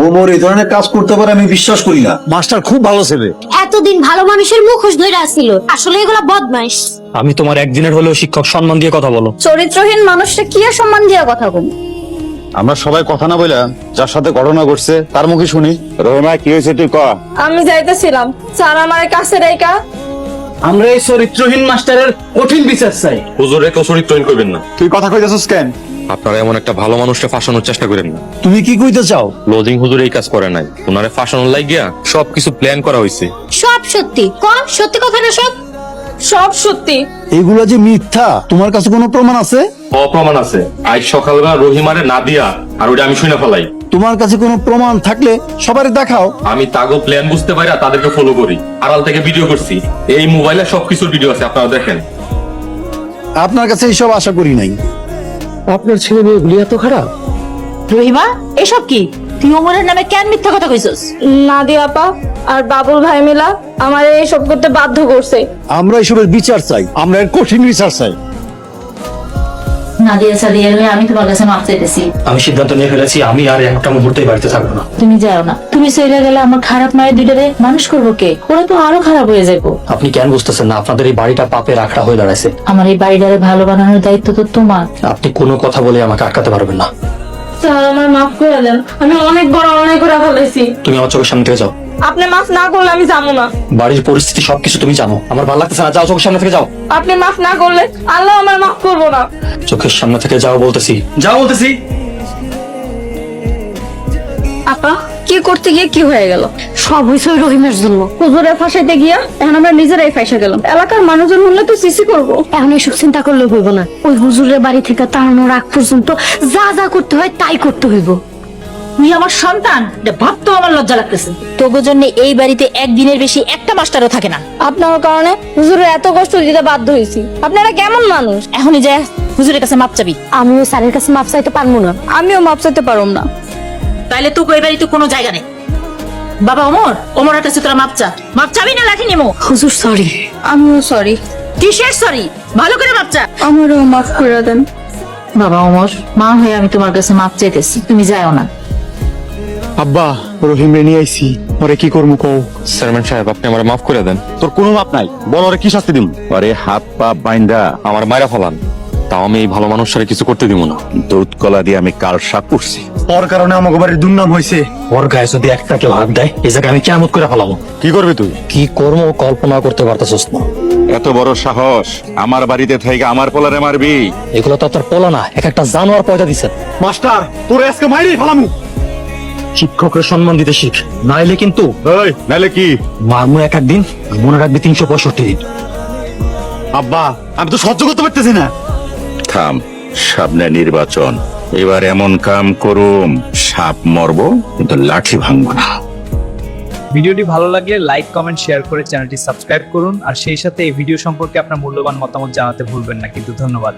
ওমর এই ধরনের কাজ করতে পারে আমি বিশ্বাস করি না। মাস্টার খুব ভালো ছেলে। এতদিন ভালো মানুষের মুখোশ ধরে আসছিল, আসলে এগুলা বদমাইশ। আমি তোমার একদিনের হলেও শিক্ষক, সম্মান দিয়ে কথা বলো। চরিত্রহীন মানুষটা কি আর সম্মান দিয়ে কথা বল? আমরা সবাই কথা না বললাম, যার সাথে ঘটনা ঘটছে তার মুখে শুনি। রহিমা কি হয়েছে তুই ক। আমি যাইতেছিলাম, স্যার আমার কাছে রেখা। আমরা এই চরিত্রহীন মাস্টারের কঠিন বিচার চাই। হুজুরে কেউ চরিত্রহীন করবেন না। তুই কথা কইতেছিস কেন? আপনারা এমন একটা ভালো মানুষকে ফাঁসানোর চেষ্টা করেন না। তুমি কি কইতে চাও? লজিং হুজুর এই কাজ করে নাই, ওনারে ফাঁসানোর লাগিয়া সবকিছু প্ল্যান করা হয়েছে। সব সত্যি সত্যি কথা না সব? সব সত্যি। এগুলো যে মিথ্যা, তোমার কাছে কোনো প্রমাণ আছে? অপ্রমাণ আছে। আজ সকালবেলা রহিমারে না দিয়া আর ওটা আমি শুনে ফেলাই। তোমার কাছে কোনো প্রমাণ থাকলে সবারে দেখাও। আমি তাগো প্ল্যান বুঝতে পারি তাদেরকে ফলো করি, আড়াল থেকে ভিডিও করছি। এই মোবাইলে সবকিছুর ভিডিও আছে, আপনারা দেখেন। আপনার কাছে এইসব আশা করি নাই। আপনার ছেলে মেয়েগুলি এত খারাপ? রহিমা, এসব কি? তুই ওমরের নামে কেন মিথ্যা কথা কইছস? নাদিয়া আপা আর বাবুল ভাই মিলা আমার এইসব করতে বাধ্য করছে। আমরা এসবের বিচার চাই, আমরা এর কঠিন বিচার চাই। নাদিয়া সাদিয়া হয়ে আমি তোমার কাছে মাপ চাইতেছি। আমি সিদ্ধান্ত নিয়ে ফেলেছি, আমি আর একটা মুহূর্তে বাড়িতে থাকবো না। তুমি যাও না, তুমি চলে গেলে আমার খারাপ মায়ের দুইটারে মানুষ করবো কে? ওরা তো আরো খারাপ হয়ে যাবো। আপনি কেন বুঝতেছেন না? আপনাদের এই বাড়িটা পাপের আখড়া হয়ে দাঁড়াইছে। আমার এই বাড়িটারে ভালো বানানোর দায়িত্ব তো তোমার। আপনি কোনো কথা বলে আমাকে আটকাতে পারবেন না। স্যার আমার মাফ করে দেন, আমি অনেক বড় অন্যায় করে ফেলেছি। তুমি আমার চোখের সামনে থেকে যাও। আপনি মাফ না করলে আমি যাবো না। বাড়ির পরিস্থিতি সবকিছু তুমি জানো, আমার ভালো লাগতেছে না। যাও, চোখের সামনে থেকে যাও। আপনি মাফ না করলে আল্লাহ আমার মাফ করবো না। চোখের সামনে থেকে যাও বলতেছি, যাও বলতেছি। আপা কি করতে গিয়ে কি হয়ে গেল? সব হয়েছে ওই রহিমের জন্য। হুজুরে ফাঁসাইতে গিয়া এখন আমরা নিজেরাই ফাঁসা গেলাম। এলাকার মানুষজন হলে তো সিসি করবো। এখন এসব চিন্তা করলে হইব না। ওই হুজুরের বাড়ি থেকে তাড়ানোর আগ পর্যন্ত যা যা করতে হয় তাই করতে হইব। তুই আমার সন্তান, এটা ভাবতেও আমার লজ্জা লাগতেছে। তোগো জন্য এই বাড়িতে একদিনের বেশি একটা মাস্টারও থাকে না। আপনার কারণে হুজুরে এত কষ্ট দিতে বাধ্য হয়েছি। আপনারা কেমন মানুষ? এখনই যা হুজুরের কাছে মাপ চাবি। আমি ওই স্যারের কাছে মাপ চাইতে পারবো না। আমিও মাপ চাইতে পারব না। তাইলে তোকে এই বাড়িতে কোনো জায়গা নেই। বাবা ওমর, ওমরের কাছে তোরা মাপ চা। মাপ চাবি না লাঠি নেমো? হুজুর সরি। আমিও সরি। কিসের সরি? ভালো করে মাপ চা। আমারও মাফ করে দেন। বাবা ওমর, মা হয়ে আমি তোমার কাছে মাপ চাইতেছি, তুমি যাও না। আব্বা, রহিম রে নিয়ে আইছি, ওরে কি করবো কও। চেয়ারম্যান সাহেব, আপনি আমার মাফ করে দেন। তোর কোনো মাপ নাই, বল ওরে কি শাস্তি দিম? ওরে হাত পা বাইন্দা আমার মায়েরা ফলান, তাও আমি এই ভালো মানুষের কিছু করতে দিব না। দুধ কলা দিয়ে আমি কাল শাক করছি। ওর কারণে আমাকে বাড়ির দুর্নাম হয়েছে। ওর গায়ে যদি একটা কেউ হাত দেয়, এই জায়গায় আমি কেমন করে ফেলাবো? কি করবি তুই? কি করবো কল্পনা করতে পারতেছস না। এত বড় সাহস, আমার বাড়িতে থেকে আমার পোলারে মারবি? এগুলো তো তোর পোলা না, এক একটা জানোয়ার পয়দা দিছে। মাস্টার, তোরে আজকে মাইরেই ফেলামু। শিক্ষকের সম্মান দিতে শিখ, নাইলে কিন্তু এই নাইলে কি? মারমু এক একদিন, মনে রাখবি 365 দিন। আব্বা, আমি তো সহ্য করতে পারতেছি না। থাম, সামনে নির্বাচন, এবার এমন কাম করুম সাপ মরবো কিন্তু লাঠি ভাঙবো না। ভিডিওটি ভালো লাগলে লাইক, কমেন্ট, শেয়ার করে চ্যানেলটি সাবস্ক্রাইব করুন। আর সেই সাথে এই ভিডিও সম্পর্কে আপনার মূল্যবান মতামত জানাতে ভুলবেন না। কিন্তু ধন্যবাদ।